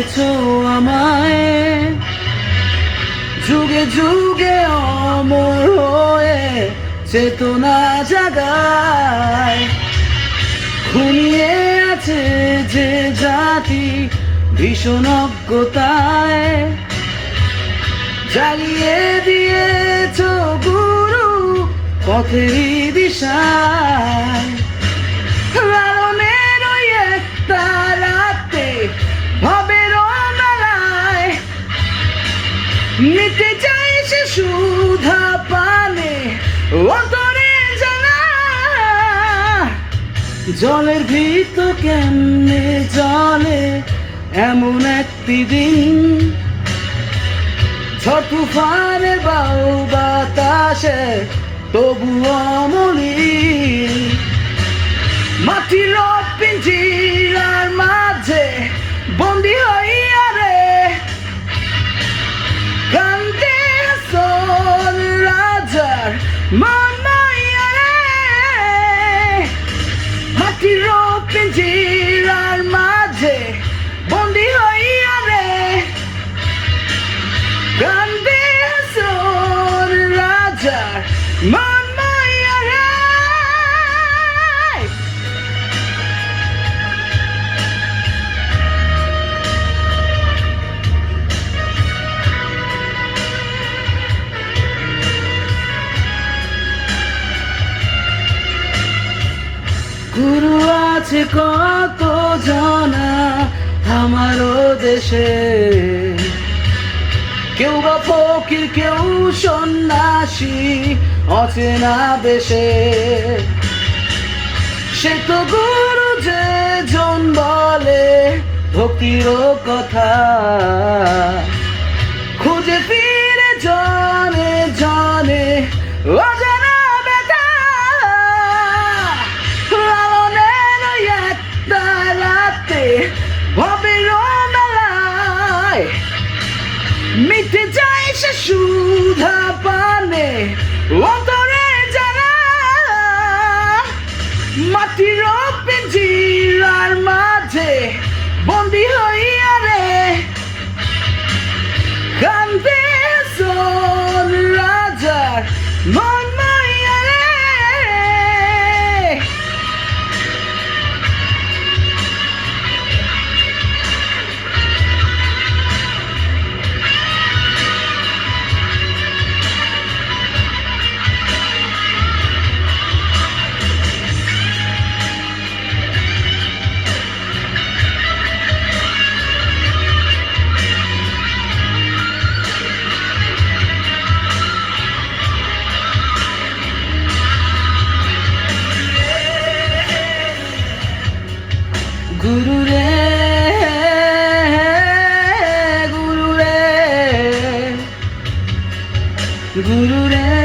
রেখেছো আমায় যুগে যুগে অমর হয়ে চেতনা জাগায়। ঘুমিয়ে আছে যে জাতি ভীষণ অজ্ঞতায়, জ্বালিয়ে দিয়েছো গুরু পথেরই দিশায়। লালনের ওই একটা রাতে ভবের মেলায় নিতে চাই সে সুধা পানে অন্তরে জানা। জলের ভিতর কেমনে জলে এমন একটি দিন, ঝড় তুফানে বাউ বাতাসে তবু অমলিন। মাটির পিঞ্জিরার মাঝে বন্দি হইয়া রে কান্দে হাসন রাজার মন মাইয়া রে। মাটির পিঞ্জিরার মাঝে বন্দি হইয়া রে কান্দে হাসন রাজার মন মাইয়া রে। গুরু আছে কত জানা আমারও দেশে, কেউ বা ফকির কেউ সন্ন্যাসী অচেনা বেশে। সে তো গুরু যে জন বলে ভক্তির কথা, খুঁজে ফিরে জনে জনে অজানা ব্যথা। লালনের ওই একটা রাতে ভবের মেলায় মিটে যায় সে সুধা পানে অন্তরে জানা। মাটির পিঞ্জিরার মাঝে বন্দি হইয়া রে কান্দে হাসন রাজার মন মাইয়া রে। গুরু রে গুরু রে গুরু রে